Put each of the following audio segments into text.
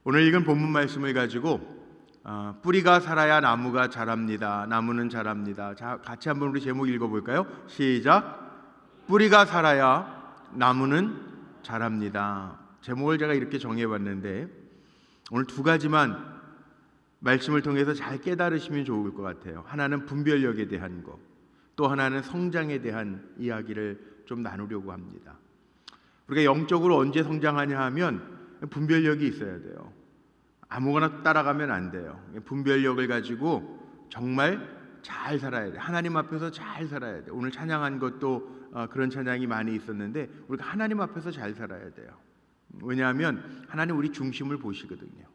오늘 읽은 본문 말씀을 가지고 뿌리가 살아야 나무가 자랍니다. 나무는 자랍니다. 자, 같이 한번 우리 제목 읽어볼까요? 시작. 뿌리가 살아야 나무는 자랍니다. 제목을 제가 이렇게 정해봤는데 오늘 두 가지만 말씀을 통해서 잘 깨달으시면 좋을 것 같아요. 하나는 분별력에 대한 것, 또 하나는 성장에 대한 이야기를 좀 나누려고 합니다. 우리가 영적으로 언제 성장하냐 하면 분별력이 있어야 돼요. 아무거나 따라가면 안 돼요. 분별력을 가지고 정말 잘 살아야 돼요. 하나님 앞에서 잘 살아야 돼요. 오늘 찬양한 것도 그런 찬양이 많이 있었는데 우리가 하나님 앞에서 잘 살아야 돼요. 왜냐하면 하나님 우리 중심을 보시거든요.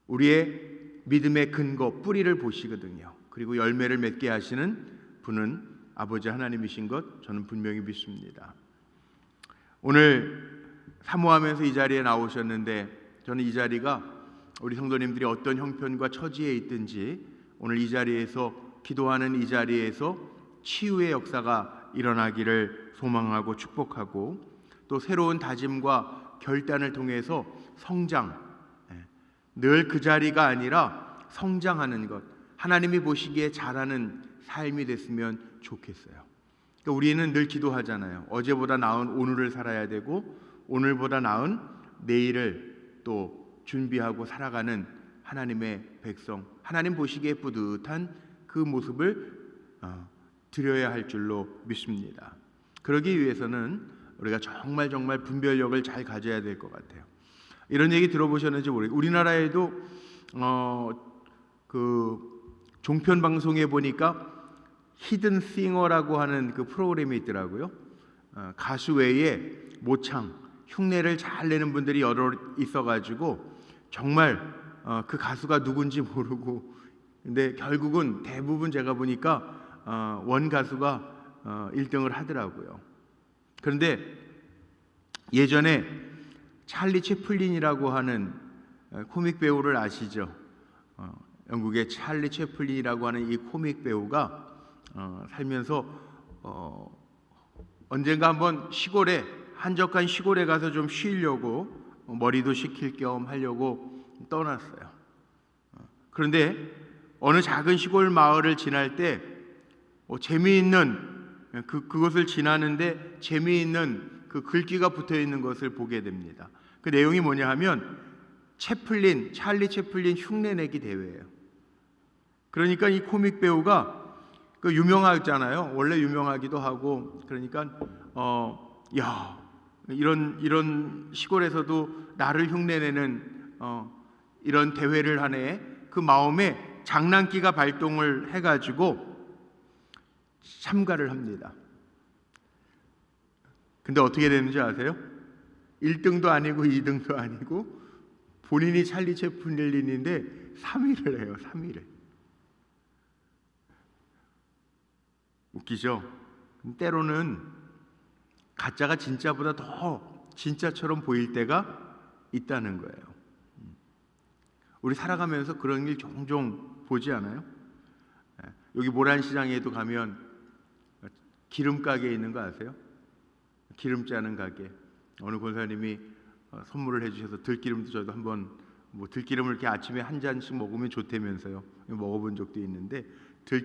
우리의 믿음의 근거, 뿌리를 보시거든요. 그리고 열매를 맺게 하시는 분은 아버지 하나님이신 것 저는 분명히 믿습니다. 오늘 사모하면서 이 자리에 나오셨는데 저는 이 자리가 우리 성도님들이 어떤 형편과 처지에 있든지 오늘 이 자리에서 기도하는 이 자리에서 치유의 역사가 일어나기를 소망하고 축복하고 또 새로운 다짐과 결단을 통해서 성장, 늘 그 자리가 아니라 성장하는 것, 하나님이 보시기에 잘하는 삶이 됐으면 좋겠어요. 그러니까 우리는 늘 기도하잖아요. 어제보다 나은 오늘을 살아야 되고 오늘보다 나은 내일을 또 준비하고 살아가는 하나님의 백성, 하나님 보시기에 뿌듯한 그 모습을 드려야 할 줄로 믿습니다. 그러기 위해서는 우리가 정말 분별력을 잘 가져야 될 것 같아요. 이런 얘기 들어보셨는지 모르겠어요. 우리나라에도 그 종편 방송에 보니까 히든 싱어라고 하는 그 프로그램이 있더라고요. 가수 외에 모창, 흉내를 잘 내는 분들이 여러 있어가지고 정말 그 가수가 누군지 모르고, 근데 결국은 대부분 제가 보니까 원 가수가 1등을 하더라고요. 그런데 예전에 찰리 채플린이라고 하는 코믹 배우를 아시죠? 영국의 찰리 채플린이라고 하는 이 코믹 배우가 살면서 언젠가 한번 시골에, 한적한 시골에 가서 좀 쉬려고 머리도 식힐 겸 하려고 떠났어요. 그런데 어느 작은 시골 마을을 지날 때 재미있는 그것을 지나는데 재미있는 그 글귀가 붙어 있는 것을 보게 됩니다. 그 내용이 뭐냐 하면 찰리 채플린 흉내내기 대회예요. 그러니까 이 코믹 배우가 그 유명하잖아요. 원래 유명하기도 하고, 그러니까 야, 이런 시골에서도 나를 흉내내는 이런 대회를 하네. 그 마음에 장난기가 발동을 해가지고 참가를 합니다. 근데 어떻게 되는지 아세요? 1등도 아니고 2등도 아니고 본인이 찰리 채플린인데 3위를 해요. 3위를. 웃기죠? 때로는 가짜가 진짜보다 더 진짜처럼 보일 때가 있다는 거예요. 우리 살아가면서 그런 일 종종 보지 않아요? 여기 모란시장에도 가면 기름 가게에 있는 거 아세요? 기름 짜는 가게. 어느 권사님이 선물을 해주셔서 들기름도 저도 한번 들기름을 이렇게 아침에 한 잔씩 먹으면 좋다면서요. 먹어본 적도 있는데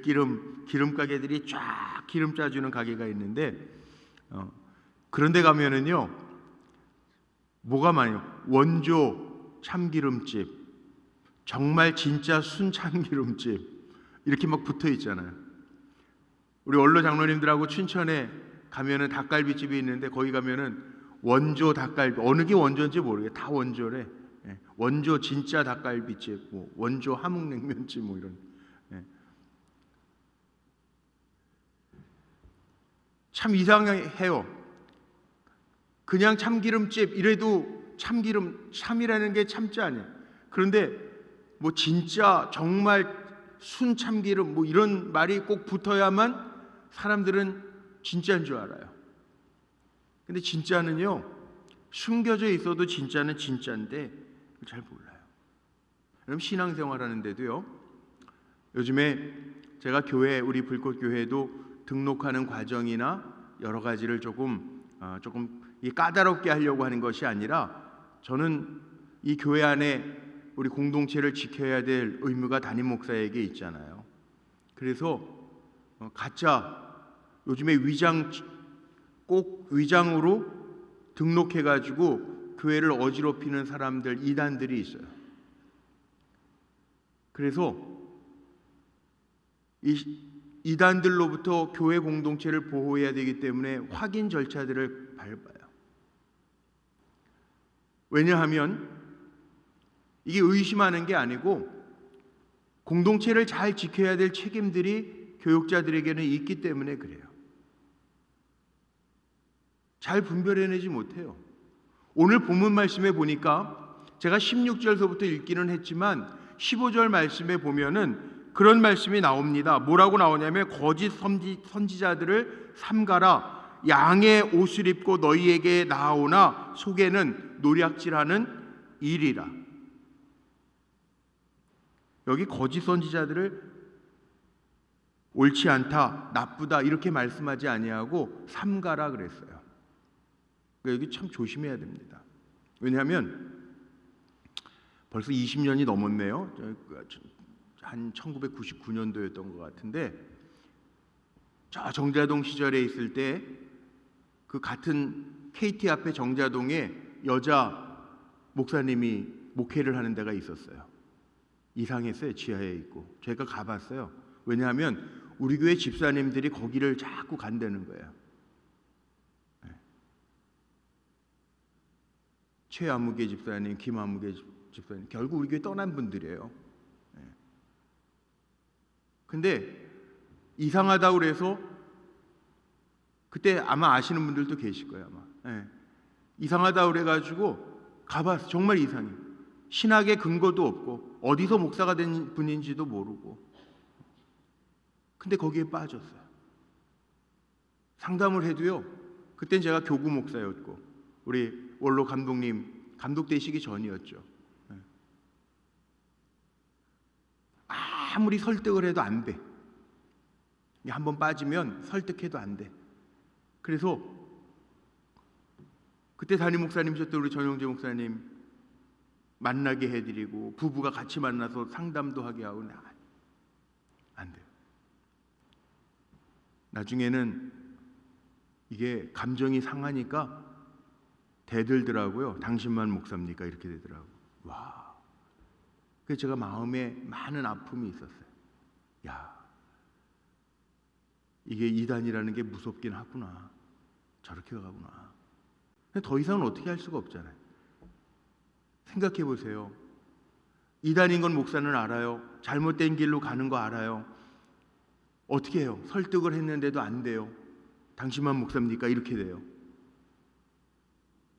기름 가게들이 쫙 기름 짜주는 가게가 있는데 그런데 가면은요 뭐가 많아요? 원조 참기름집, 정말 진짜 순 참기름집 이렇게 막 붙어 있잖아요. 우리 원로 장로님들하고 춘천에 가면은 닭갈비집이 있는데 거기 가면은 원조 닭갈비, 어느 게 원조인지 모르겠어요. 다 원조래. 원조 진짜 닭갈비집, 원조 함흥냉면집 이런. 참 이상해요. 그냥 참기름집 이래도 참이라는 게 참자 아니야. 그런데 진짜 정말 순 참기름 이런 말이 꼭 붙어야만 사람들은 진짜인 줄 알아요. 근데 진짜는요 숨겨져 있어도 진짜는 진짜인데 잘 몰라요. 그럼 신앙생활 하는데도요, 요즘에 제가 우리 불꽃교회도 등록하는 과정이나 여러 가지를 조금 까다롭게 하려고 하는 것이 아니라 저는 이 교회 안에 우리 공동체를 지켜야 될 의무가 담임 목사에게 있잖아요. 그래서 가짜 요즘에 꼭 위장으로 등록해가지고 교회를 어지럽히는 사람들, 이단들이 있어요. 그래서 이 이단들로부터 교회 공동체를 보호해야 되기 때문에 확인 절차들을 밟아요. 왜냐하면 이게 의심하는 게 아니고 공동체를 잘 지켜야 될 책임들이 교육자들에게는 있기 때문에 그래요. 잘 분별해내지 못해요. 오늘 본문 말씀에 보니까 제가 16절서부터 읽기는 했지만 15절 말씀에 보면은 그런 말씀이 나옵니다. 뭐라고 나오냐면 거짓 선지자들을 삼가라. 양의 옷을 입고 너희에게 나아오나 속에는 노략질하는 일이라. 여기 거짓 선지자들을 옳지 않다, 나쁘다 이렇게 말씀하지 아니하고 삼가라 그랬어요. 여기 참 조심해야 됩니다. 왜냐하면 벌써 20년이 넘었네요. 한 1999년도였던 것 같은데 저 정자동 시절에 있을 때 그 같은 KT 앞에 정자동에 여자 목사님이 목회를 하는 데가 있었어요. 이상했어요. 지하에 있고. 제가 가봤어요. 왜냐하면 우리 교회 집사님들이 거기를 자꾸 간다는 거예요. 최아무개 집사님, 김아무개 집사님, 결국 우리 교회 떠난 분들이에요. 근데 이상하다고 그래서 그때 아마 아시는 분들도 계실 거예요. 아마. 이상하다고 그래가지고 가봤어. 정말 이상해. 신학의 근거도 없고 어디서 목사가 된 분인지도 모르고. 근데 거기에 빠졌어요. 상담을 해도요. 그땐 제가 교구 목사였고 우리 원로 감독님 감독 되시기 전이었죠. 아무리 설득을 해도 안 돼. 한번 빠지면 설득해도 안 돼. 그래서 그때 담임 목사님이셨던 우리 전용재 목사님 만나게 해드리고 부부가 같이 만나서 상담도 하게 하고 안 돼요. 나중에는 이게 감정이 상하니까 대들더라고요. 당신만 목사입니까? 이렇게 되더라고요. 와. 그래서 제가 마음에 많은 아픔이 있었어요. 야, 이게 이단이라는 게 무섭긴 하구나. 저렇게 가구나. 근데 더 이상은 어떻게 할 수가 없잖아요. 생각해 보세요. 이단인 건 목사는 알아요. 잘못된 길로 가는 거 알아요. 어떻게 해요? 설득을 했는데도 안 돼요. 당신만 목사입니까? 이렇게 돼요.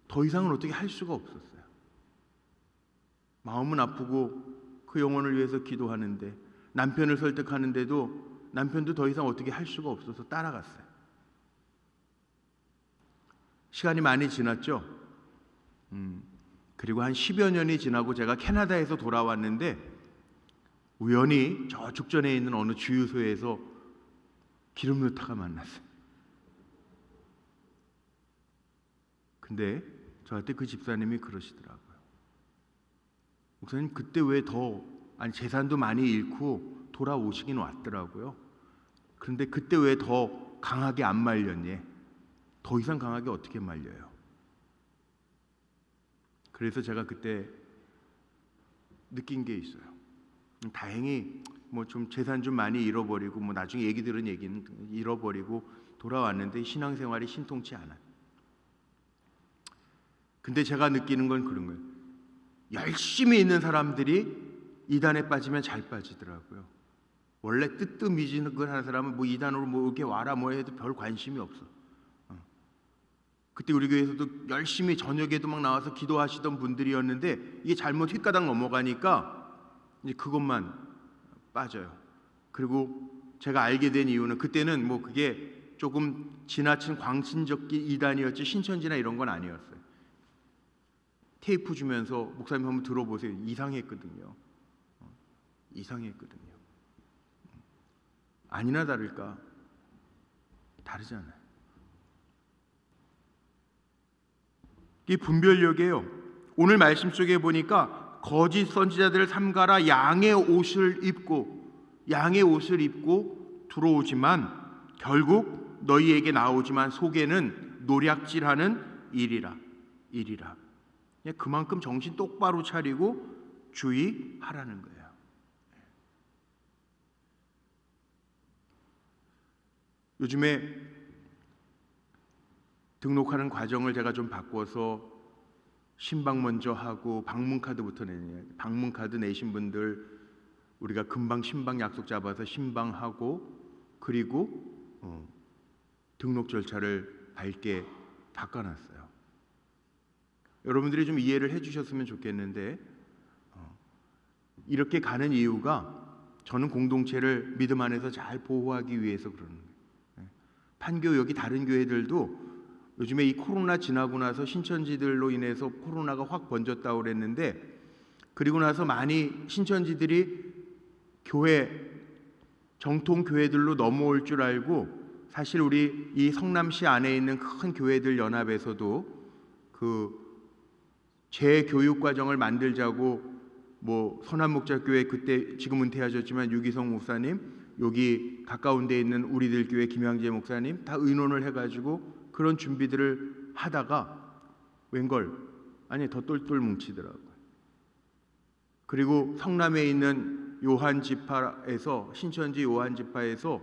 더 이상은 어떻게 할 수가 없었어요. 마음은 아프고 그 영혼을 위해서 기도하는데 남편을 설득하는데도 남편도 더 이상 어떻게 할 수가 없어서 따라갔어요. 시간이 많이 지났죠. 그리고 한 10여 년이 지나고 제가 캐나다에서 돌아왔는데 우연히 저 죽전에 있는 어느 주유소에서 기름 넣다가 만났어요. 근데 저한테 그 집사님이 그러시더라고요. 목사님 그때 왜 재산도 많이 잃고 돌아오시긴 왔더라고요. 그런데 그때 왜 더 강하게 안 말렸니? 더 이상 강하게 어떻게 말려요? 그래서 제가 그때 느낀 게 있어요. 다행히 뭐 좀 재산 좀 많이 잃어버리고 뭐 나중에 얘기 들은 얘기는 잃어버리고 돌아왔는데 신앙생활이 신통치 않아요. 근데 제가 느끼는 건 그런 거예요. 열심히 있는 사람들이 이단에 빠지면 잘 빠지더라고요. 원래 뜨뜻미지근한 하는 사람은 뭐 이단으로 뭐 이렇게 와라 뭐 해도 별 관심이 없어. 그때 우리 교회에서도 열심히 저녁에도 막 나와서 기도하시던 분들이었는데 이게 잘못 휘가닥 넘어가니까 이제 그것만 빠져요. 그리고 제가 알게 된 이유는 그때는 뭐 그게 조금 지나친 광신적 이단이었지 신천지나 이런 건 아니었어요. 테이프 주면서 목사님 한번 들어보세요. 이상했거든요. 이상했거든요. 아니나 다를까 다르잖아요. 이 분별력이에요. 오늘 말씀 속에 보니까 거짓 선지자들을 삼가라 양의 옷을 입고 들어오지만 결국 너희에게 나오지만 속에는 노략질하는 일이라. 그만큼 정신 똑바로 차리고 주의하라는 거예요. 요즘에 등록하는 과정을 제가 좀 바꿔서 신방 먼저 하고 방문카드부터 내냐. 방문카드 내신 분들 우리가 금방 신방 약속 잡아서 신방하고 그리고 등록 절차를 밝게 바꿔놨어요. 여러분들이 좀 이해를 해주셨으면 좋겠는데 이렇게 가는 이유가 저는 공동체를 믿음 안에서 잘 보호하기 위해서 그러는 거예요. 판교 여기 다른 교회들도 요즘에 이 코로나 지나고 나서 신천지들로 인해서 코로나가 확 번졌다고 그랬는데 그리고 나서 많이 신천지들이 교회 정통 교회들로 넘어올 줄 알고 사실 우리 이 성남시 안에 있는 큰 교회들 연합에서도 그 재교육 과정을 만들자고 뭐 선한목자교회 그때 지금 은퇴하셨지만 유기성 목사님 여기 가까운 데 있는 우리들 교회 김양재 목사님 다 의논을 해가지고 그런 준비들을 하다가 웬걸 아니 더 똘똘 뭉치더라고요. 그리고 성남에 있는 요한지파에서 신천지 요한지파에서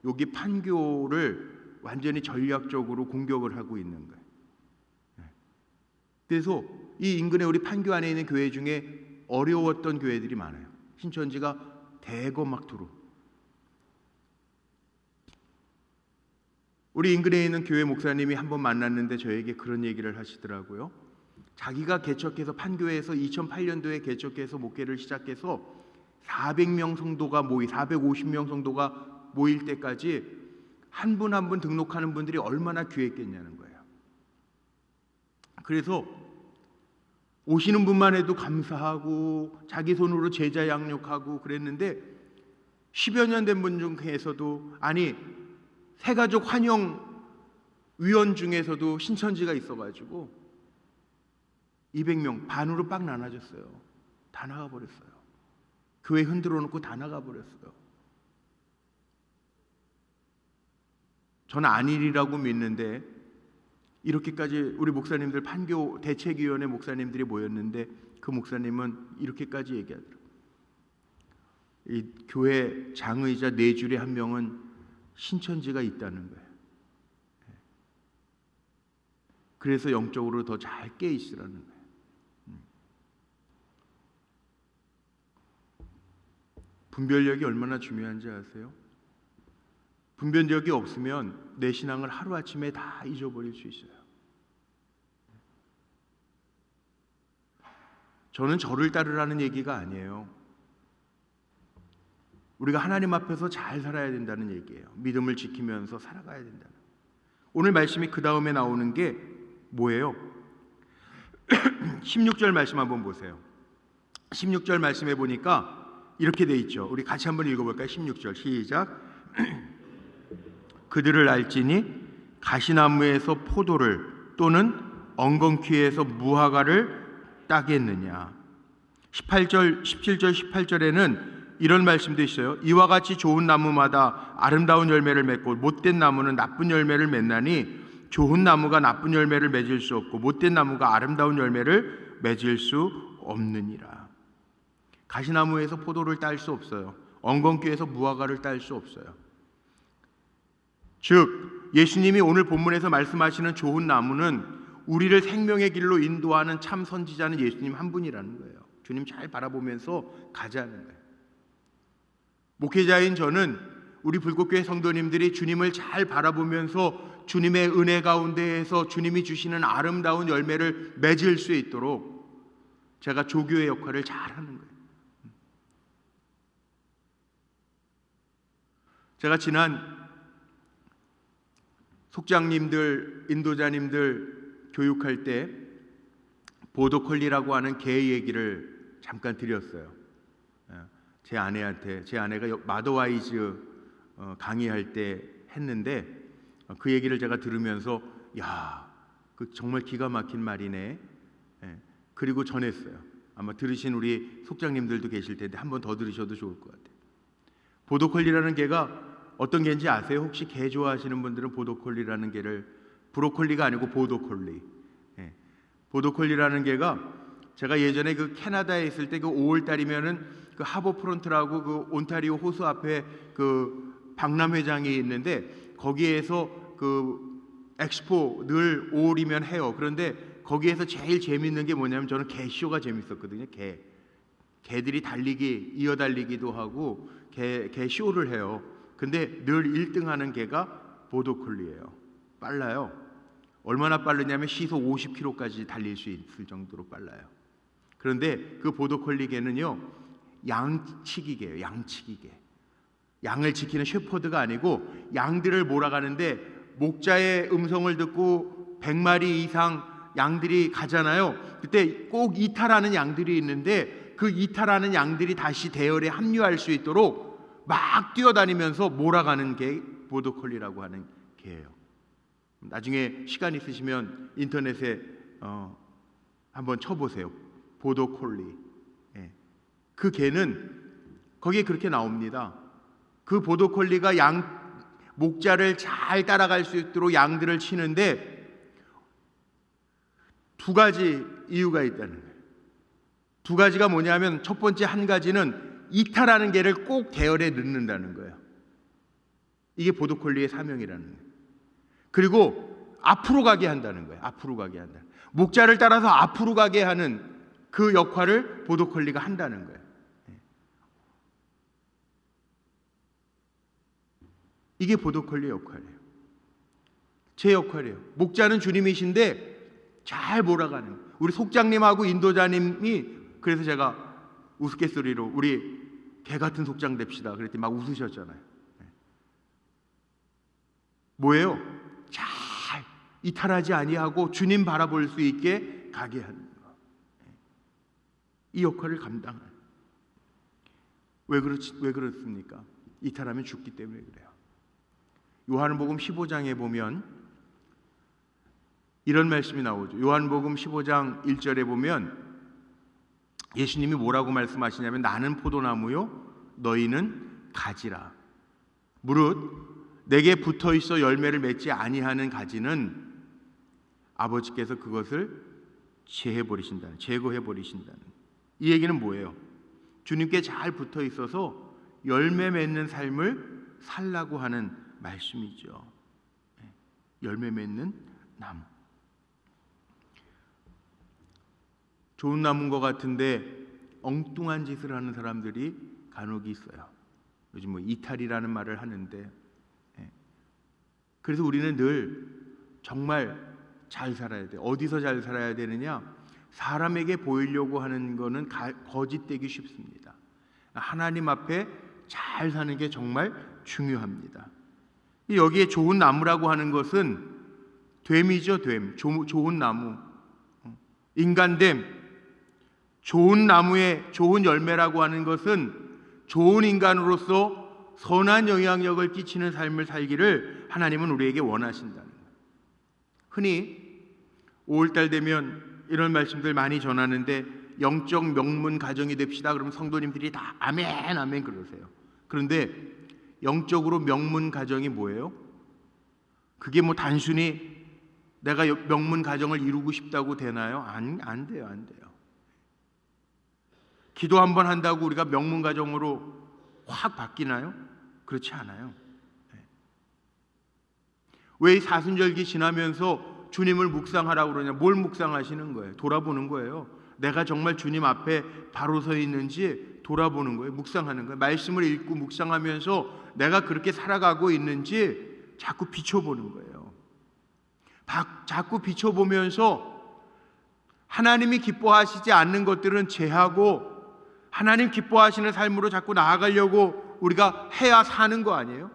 여기 판교를 완전히 전략적으로 공격을 하고 있는 거예요. 그래서 이 인근에 우리 판교 안에 있는 교회 중에 어려웠던 교회들이 많아요. 신천지가 대거 막 들어. 우리 인근에 있는 교회 목사님이 한번 만났는데 저에게 그런 얘기를 하시더라고요. 자기가 개척해서 판교에서 2008년도에 개척해서 목회를 시작해서 400명 성도가 450명 성도가 모일 때까지 한 분 한 분 등록하는 분들이 얼마나 귀했겠냐는 거예요. 그래서 오시는 분만 해도 감사하고 자기 손으로 제자 양육하고 그랬는데 10여 년 된 분 중에서도 아니 새가족 환영 위원 중에서도 신천지가 있어가지고 200명 반으로 빡 나눠졌어요. 다 나가버렸어요. 교회 흔들어 놓고 다 나가버렸어요. 저는 아니리라고 믿는데 이렇게까지 우리 목사님들 판교 대책위원회 목사님들이 모였는데 그 목사님은 이렇게까지 얘기하더라고요. 이 교회 장의자 네 줄에 한 명은 신천지가 있다는 거예요. 그래서 영적으로 더 잘 깨 있으라는 거예요. 분별력이 얼마나 중요한지 아세요? 분별력이 없으면 내 신앙을 하루아침에 다 잊어버릴 수 있어요. 저는 저를 따르라는 얘기가 아니에요. 우리가 하나님 앞에서 잘 살아야 된다는 얘기예요. 믿음을 지키면서 살아가야 된다는. 오늘 말씀이 그 다음에 나오는 게 뭐예요? 16절 말씀 한번 보세요. 16절 말씀에 보니까 이렇게 돼 있죠. 우리 같이 한번 읽어볼까요? 16절 시작. 그들을 알지니 가시나무에서 포도를 또는 엉겅퀴에서 무화과를 따겠느냐. 17절 18절에는 이런 말씀도 있어요. 이와 같이 좋은 나무마다 아름다운 열매를 맺고 못된 나무는 나쁜 열매를 맺나니 좋은 나무가 나쁜 열매를 맺을 수 없고 못된 나무가 아름다운 열매를 맺을 수 없느니라. 가시나무에서 포도를 딸 수 없어요. 엉겅퀴에서 무화과를 딸 수 없어요. 즉 예수님이 오늘 본문에서 말씀하시는 좋은 나무는 우리를 생명의 길로 인도하는 참 선지자는 예수님 한 분이라는 거예요. 주님 잘 바라보면서 가자는 거예요. 목회자인 저는 우리 불꽃교회 성도님들이 주님을 잘 바라보면서 주님의 은혜 가운데에서 주님이 주시는 아름다운 열매를 맺을 수 있도록 제가 조교의 역할을 잘 하는 거예요. 제가 지난 속장님들, 인도자님들 교육할 때 보도콜리라고 하는 개 얘기를 잠깐 드렸어요. 제 아내한테, 제 아내가 마더와이즈 강의할 때 했는데 그 얘기를 제가 들으면서 야, 그 정말 기가 막힌 말이네. 그리고 전했어요. 아마 들으신 우리 속장님들도 계실 텐데 한 번 더 들으셔도 좋을 것 같아요. 보더콜리라는 개가 어떤 개인지 아세요? 혹시 개 좋아하시는 분들은 보더콜리라는 개를, 브로콜리가 아니고 보더콜리, 보더콜리라는 개가 제가 예전에 그 캐나다에 있을 때 그 5월 달이면은 그 하버프론트라고 그 온타리오 호수 앞에 그 박람회장이 있는데 거기에서 그 엑스포 늘 5월이면 해요. 그런데 거기에서 제일 재밌는 게 뭐냐면 저는 개쇼가 재밌었거든요. 개들이 달리기, 이어 달리기도 하고 개쇼를 해요. 근데 늘 1등 하는 개가 보더콜리예요. 빨라요. 얼마나 빠르냐면 시속 50km까지 달릴 수 있을 정도로 빨라요. 그런데 그 보더콜리 개는요, 양치기개예요. 양치기개. 양을 지키는 셰퍼드가 아니고 양들을 몰아가는데 목자의 음성을 듣고 100마리 이상 양들이 가잖아요. 그때 꼭 이탈하는 양들이 있는데 그 이탈하는 양들이 다시 대열에 합류할 수 있도록 막 뛰어다니면서 몰아가는 게 보더콜리라고 하는 개예요. 나중에 시간 있으시면 인터넷에 한번 쳐보세요. 보더콜리. 그 개는 거기에 그렇게 나옵니다. 그 보더콜리가 목자를 잘 따라갈 수 있도록 양들을 치는데 두 가지 이유가 있다는 거예요. 두 가지가 뭐냐면 첫 번째 한 가지는 이탈하는 개를 꼭 대열에 넣는다는 거예요. 이게 보더콜리의 사명이라는 거예요. 그리고 앞으로 가게 한다는 거예요. 앞으로 가게 한다. 목자를 따라서 앞으로 가게 하는 그 역할을 보더콜리가 한다는 거예요. 이게 보더콜리의 역할이에요. 제 역할이에요. 목자는 주님이신데 잘 몰아가는, 우리 속장님하고 인도자님이, 그래서 제가 우스갯소리로 우리 개같은 속장 됩시다 그랬더니 막 웃으셨잖아요. 뭐예요? 잘 이탈하지 아니하고 주님 바라볼 수 있게 가게 하는 거. 이 역할을 감당하는. 왜 그렇습니까? 이탈하면 죽기 때문에 그래요. 요한복음 15장에 보면 이런 말씀이 나오죠. 요한복음 15장 1절에 보면 예수님이 뭐라고 말씀하시냐면 나는 포도나무요 너희는 가지라. 무릇 내게 붙어 있어 열매를 맺지 아니하는 가지는 아버지께서 그것을 제거해 버리신다는. 이 얘기는 뭐예요? 주님께 잘 붙어 있어서 열매 맺는 삶을 살라고 하는 말씀이죠. 열매 맺는 나무. 좋은 나무인 것 같은데 엉뚱한 짓을 하는 사람들이 간혹 있어요. 요즘 뭐 이탈이라는 말을 하는데, 그래서 우리는 늘 정말 잘 살아야 돼. 어디서 잘 살아야 되느냐? 사람에게 보이려고 하는 거는 거짓되기 쉽습니다. 하나님 앞에 잘 사는 게 정말 중요합니다. 여기에 좋은 나무라고 하는 것은 됨이죠. 됨. 좋은 나무. 인간됨. 좋은 나무에 좋은 열매라고 하는 것은 좋은 인간으로서 선한 영향력을 끼치는 삶을 살기를 하나님은 우리에게 원하신다는 거예요. 흔히 5월달 되면 이런 말씀들 많이 전하는데 영적 명문 가정이 됩시다. 그러면 성도님들이 다 아멘 아멘 그러세요. 그런데 영적으로 명문 가정이 뭐예요? 그게 뭐 단순히 내가 명문 가정을 이루고 싶다고 되나요? 안 돼요. 안 돼요. 기도 한번 한다고 우리가 명문 가정으로 확 바뀌나요? 그렇지 않아요. 왜 사순절기 지나면서 주님을 묵상하라고 그러냐? 뭘 묵상하시는 거예요? 돌아보는 거예요. 내가 정말 주님 앞에 바로 서 있는지 돌아보는 거예요. 묵상하는 거예요. 말씀을 읽고 묵상하면서 내가 그렇게 살아가고 있는지 자꾸 비춰보는 거예요. 자꾸 비춰보면서 하나님이 기뻐하시지 않는 것들은 제하고 하나님 기뻐하시는 삶으로 자꾸 나아가려고 우리가 해야 사는 거 아니에요?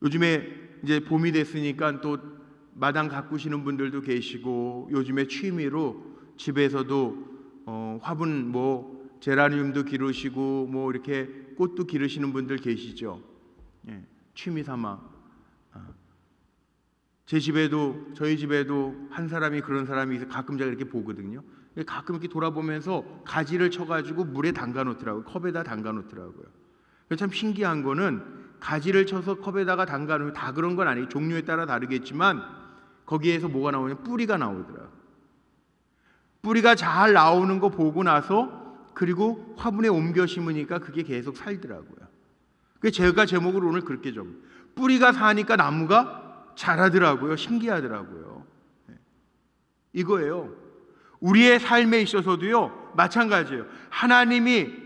요즘에 이제 봄이 됐으니까 또 마당 가꾸시는 분들도 계시고, 요즘에 취미로 집에서도 화분 뭐 제라늄도 기르시고 뭐 이렇게 꽃도 기르시는 분들 계시죠. 취미 삼아. 제 집에도 저희 집에도 한 사람이 그런 사람이 있어 가끔 제가 이렇게 보거든요. 가끔 이렇게 돌아보면서 가지를 쳐가지고 물에 담가 놓더라고요. 컵에다 담가 놓더라고요. 참 신기한 거는 가지를 쳐서 컵에다가 담가 놓으면 다 그런 건 아니에요. 종류에 따라 다르겠지만 거기에서 뭐가 나오냐면 뿌리가 나오더라고요. 뿌리가 잘 나오는 거 보고 나서 그리고 화분에 옮겨 심으니까 그게 계속 살더라고요. 그래서 제가 제목을 오늘 그렇게 좀 뿌리가 사니까 나무가 자라더라고요. 신기하더라고요. 이거예요. 우리의 삶에 있어서도요 마찬가지예요. 하나님이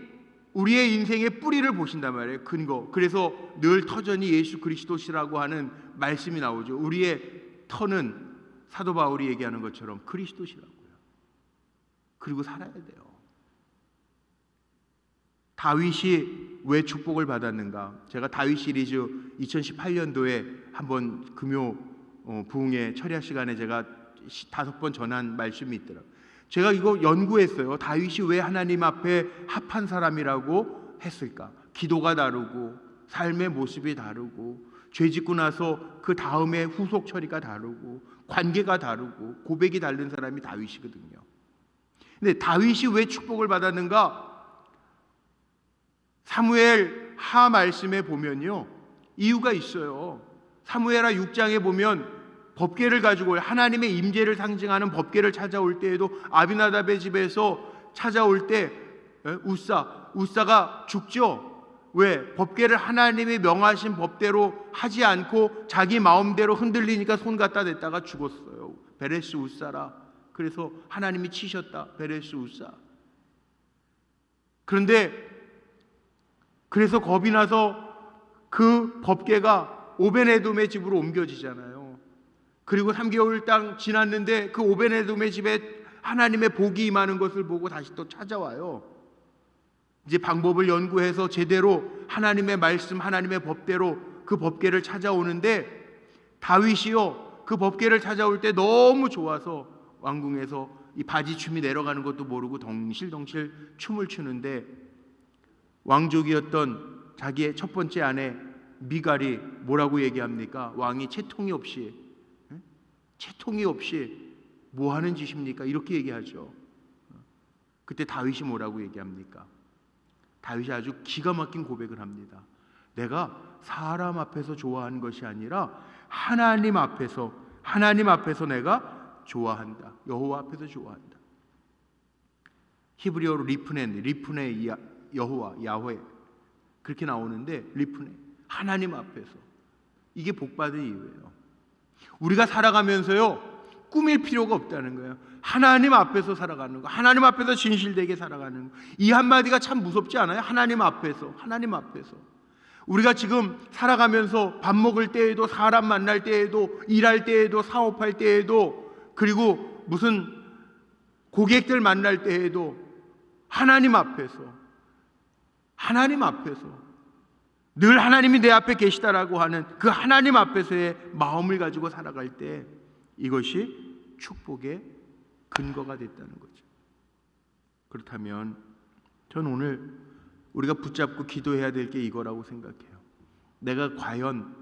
우리의 인생의 뿌리를 보신단 말이에요. 근거. 그래서 늘 터전이 예수 그리스도시라고 하는 말씀이 나오죠. 우리의 터는 사도 바울이 얘기하는 것처럼 그리스도시라고요. 그리고 살아야 돼요. 다윗이 왜 축복을 받았는가? 제가 다윗 시리즈 2018년도에 한번 금요 부흥회 철야 시간에 제가 5번 전한 말씀이 있더라고요. 제가 이거 연구했어요. 다윗이 왜 하나님 앞에 합한 사람이라고 했을까? 기도가 다르고 삶의 모습이 다르고 죄 짓고 나서 그 다음에 후속 처리가 다르고 관계가 다르고 고백이 다른 사람이 다윗이거든요. 근데 다윗이 왜 축복을 받았는가? 사무엘 하 말씀에 보면요 이유가 있어요. 사무엘하 6장에 보면 법궤를 가지고 하나님의 임재를 상징하는 법궤를 찾아올 때에도 아비나답의 집에서 찾아올 때 우사가 죽죠. 왜? 법궤를 하나님이 명하신 법대로 하지 않고 자기 마음대로 흔들리니까 손 갖다 댔다가 죽었어요. 베레스 우사라. 그래서 하나님이 치셨다. 베레스 우사. 그런데 그래서 겁이 나서 그 법궤가 오베네돔의 집으로 옮겨지잖아요. 그리고 3개월 딱 지났는데 그 오베네돔의 집에 하나님의 복이 임하는 것을 보고 다시 또 찾아와요. 이제 방법을 연구해서 제대로 하나님의 말씀, 하나님의 법대로 그 법궤를 찾아오는데 다윗이요 그 법궤를 찾아올 때 너무 좋아서 왕궁에서 이 바지춤이 내려가는 것도 모르고 덩실덩실 춤을 추는데 왕족이었던 자기의 첫 번째 아내 미갈이 뭐라고 얘기합니까? 왕이 채통이 없이 뭐 하는 짓입니까? 이렇게 얘기하죠. 그때 다윗이 뭐라고 얘기합니까? 다윗이 아주 기가 막힌 고백을 합니다. 내가 사람 앞에서 좋아하는 것이 아니라 하나님 앞에서 내가 좋아한다. 여호와 앞에서 좋아한다. 히브리어로 리프네 여호와 야훼 그렇게 나오는데 리프네 하나님 앞에서 이게 복받은 이유예요. 우리가 살아가면서요 꾸밀 필요가 없다는 거예요. 하나님 앞에서 살아가는 거, 하나님 앞에서 진실되게 살아가는 거. 이 한마디가 참 무섭지 않아요? 하나님 앞에서 우리가 지금 살아가면서 밥 먹을 때에도 사람 만날 때에도 일할 때에도 사업할 때에도 그리고 무슨 고객들 만날 때에도 하나님 앞에서 늘 하나님이 내 앞에 계시다라고 하는 그 하나님 앞에서의 마음을 가지고 살아갈 때 이것이 축복의 근거가 됐다는 거죠. 그렇다면 저는 오늘 우리가 붙잡고 기도해야 될 게 이거라고 생각해요. 내가 과연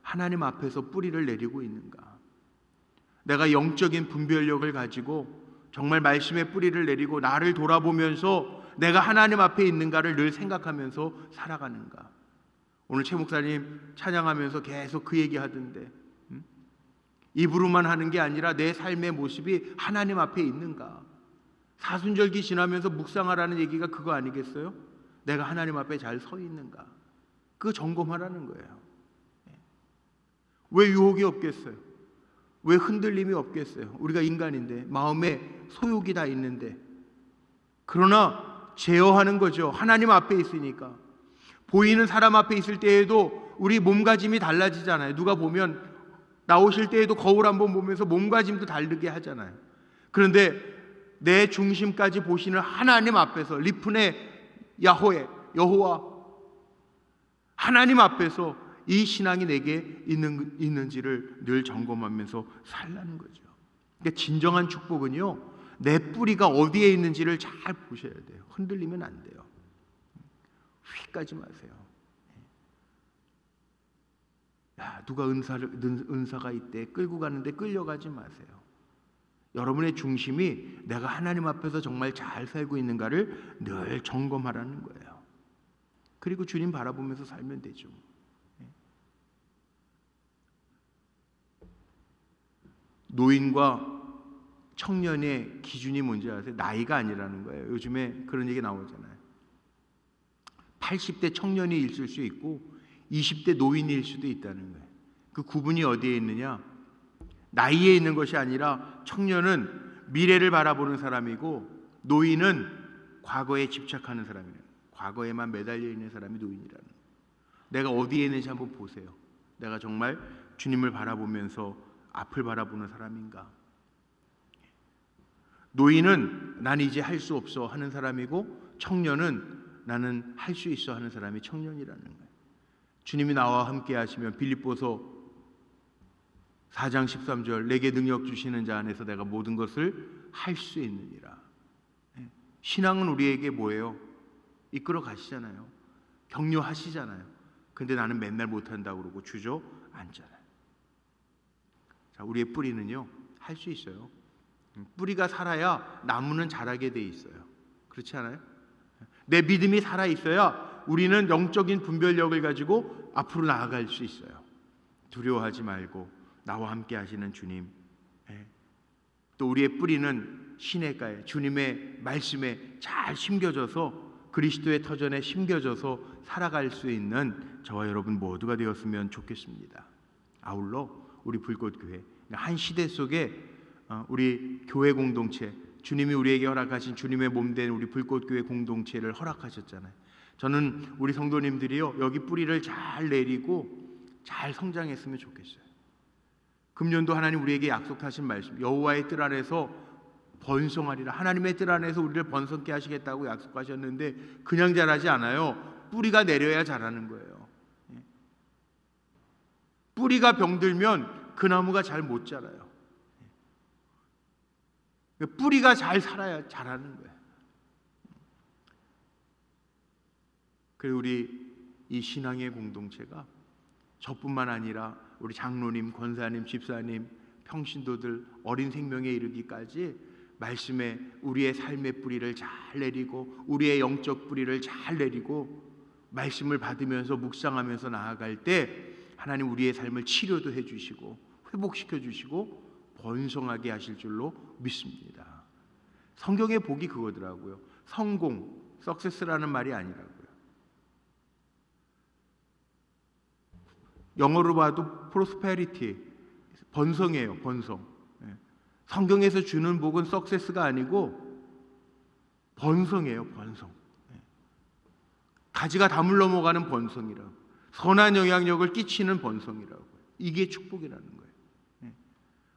하나님 앞에서 뿌리를 내리고 있는가? 내가 영적인 분별력을 가지고 정말 말씀의 뿌리를 내리고 나를 돌아보면서 내가 하나님 앞에 있는가를 늘 생각하면서 살아가는가? 오늘 최 목사님 찬양하면서 계속 그 얘기 하던데 입으로만 하는 게 아니라 내 삶의 모습이 하나님 앞에 있는가? 사순절기 지나면서 묵상하라는 얘기가 그거 아니겠어요? 내가 하나님 앞에 잘 서 있는가? 그 점검하라는 거예요. 왜 유혹이 없겠어요? 왜 흔들림이 없겠어요? 우리가 인간인데 마음에 소욕이 다 있는데 그러나 제어하는 거죠. 하나님 앞에 있으니까. 보이는 사람 앞에 있을 때에도 우리 몸가짐이 달라지잖아요. 누가 보면 나오실 때에도 거울 한번 보면서 몸가짐도 다르게 하잖아요. 그런데 내 중심까지 보시는 하나님 앞에서 리프네 야훼 여호와 하나님 앞에서 이 신앙이 내게 있는지를 늘 점검하면서 살라는 거죠. 그러니까 진정한 축복은요 내 뿌리가 어디에 있는지를 잘 보셔야 돼요. 흔들리면 안 돼요. 휙 가지 마세요. 야, 누가 은사가 있대 끌고 가는데 끌려가지 마세요. 여러분의 중심이 내가 하나님 앞에서 정말 잘 살고 있는가를 늘 점검하라는 거예요. 그리고 주님 바라보면서 살면 되죠. 노인과 청년의 기준이 뭔지 아세요? 나이가 아니라는 거예요. 요즘에 그런 얘기 나오잖아요. 80대 청년이 있을 수 있고 20대 노인일 수도 있다는 거예요. 그 구분이 어디에 있느냐? 나이에 있는 것이 아니라 청년은 미래를 바라보는 사람이고 노인은 과거에 집착하는 사람이에요. 과거에만 매달려 있는 사람이 노인이라는 거예요. 내가 어디에 있는지 한번 보세요. 내가 정말 주님을 바라보면서 앞을 바라보는 사람인가? 노인은 난 이제 할 수 없어 하는 사람이고 청년은 나는 할 수 있어 하는 사람이 청년이라는 거예요. 주님이 나와 함께 하시면 빌립보서 4장 13절 내게 능력 주시는 자 안에서 내가 모든 것을 할 수 있느니라. 신앙은 우리에게 뭐예요? 이끌어 가시잖아요. 격려하시잖아요. 근데 나는 맨날 못한다고 그러고 주저앉잖아요. 자, 우리의 뿌리는요 할 수 있어요. 뿌리가 살아야 나무는 자라게 돼 있어요. 그렇지 않아요? 내 믿음이 살아 있어야 우리는 영적인 분별력을 가지고 앞으로 나아갈 수 있어요. 두려워하지 말고 나와 함께 하시는 주님, 또 우리의 뿌리는 시냇가에 주님의 말씀에 잘 심겨져서 그리스도의 터전에 심겨져서 살아갈 수 있는 저와 여러분 모두가 되었으면 좋겠습니다. 아울러 우리 불꽃교회 한 시대 속에 우리 교회 공동체, 주님이 우리에게 허락하신 주님의 몸된 우리 불꽃교회 공동체를 허락하셨잖아요. 저는 우리 성도님들이요 여기 뿌리를 잘 내리고 잘 성장했으면 좋겠어요. 금년도 하나님 우리에게 약속하신 말씀, 여호와의 뜰 안에서 번성하리라. 하나님의 뜰 안에서 우리를 번성케 하시겠다고 약속하셨는데 그냥 자라지 않아요. 뿌리가 내려야 자라는 거예요. 뿌리가 병들면 그 나무가 잘 못 자라요. 뿌리가 잘 살아야 자라는 거예요. 그리고 우리 이 신앙의 공동체가 저뿐만 아니라 우리 장로님, 권사님, 집사님, 평신도들 어린 생명에 이르기까지 말씀에 우리의 삶의 뿌리를 잘 내리고 우리의 영적 뿌리를 잘 내리고 말씀을 받으면서 묵상하면서 나아갈 때 하나님 우리의 삶을 치료도 해주시고 회복시켜 주시고 번성하게 하실 줄로 믿습니다. 성경의 복이 그거더라고요. 성공, success라는 말이 아니라고요. 영어로 봐도 prosperity, 번성이에요. 번성. 성경에서 주는 복은 success가 아니고 번성이에요. 번성. 가지가 다 물러먹어가는 번성이라고. 선한 영향력을 끼치는 번성이라고. 이게 축복이라는 거예요.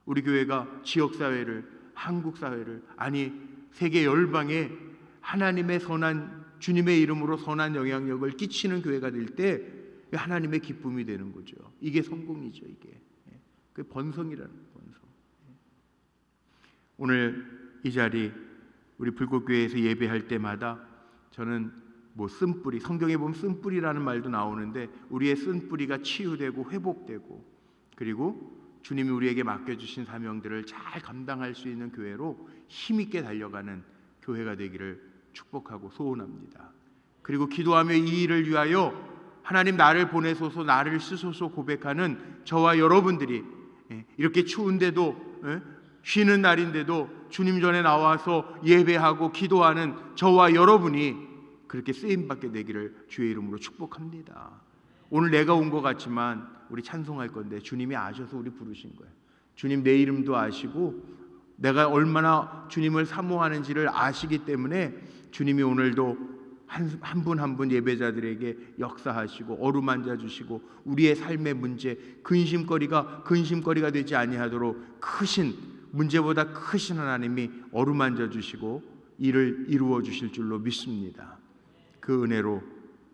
우리 교회가 지역사회를, 한국사회를, 아니 세계 열방에 하나님의 선한, 주님의 이름으로 선한 영향력을 끼치는 교회가 될 때 하나님의 기쁨이 되는 거죠. 이게 성공이죠. 이게 그 번성이라는 번성. 오늘 이 자리 우리 불꽃교회에서 예배할 때마다 저는 쓴뿌리, 성경에 보면 쓴뿌리라는 말도 나오는데 우리의 쓴뿌리가 치유되고 회복되고 그리고 주님이 우리에게 맡겨주신 사명들을 잘 감당할 수 있는 교회로 힘있게 달려가는 교회가 되기를 축복하고 소원합니다. 그리고 기도하며 이 일을 위하여 하나님 나를 보내소서, 나를 쓰소서 고백하는 저와 여러분들이 이렇게 추운데도 쉬는 날인데도 주님 전에 나와서 예배하고 기도하는 저와 여러분이 그렇게 쓰임받게 되기를 주의 이름으로 축복합니다. 오늘 내가 온 것 같지만 우리 찬송할 건데 주님이 아셔서 우리 부르신 거예요. 주님 내 이름도 아시고 내가 얼마나 주님을 사모하는지를 아시기 때문에 주님이 오늘도 한 분 한 분 예배자들에게 역사하시고 어루만져 주시고 우리의 삶의 문제 근심거리가 되지 아니하도록 크신 문제보다 크신 하나님이 어루만져 주시고 일을 이루어 주실 줄로 믿습니다. 그 은혜로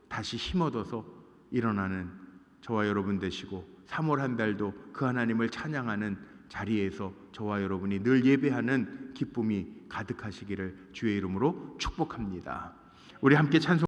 다시 힘 얻어서 일어나는 저와 여러분 되시고 3월 한 달도 그 하나님을 찬양하는 자리에서 저와 여러분이 늘 예배하는 기쁨이 가득하시기를 주의 이름으로 축복합니다. 우리 함께 찬송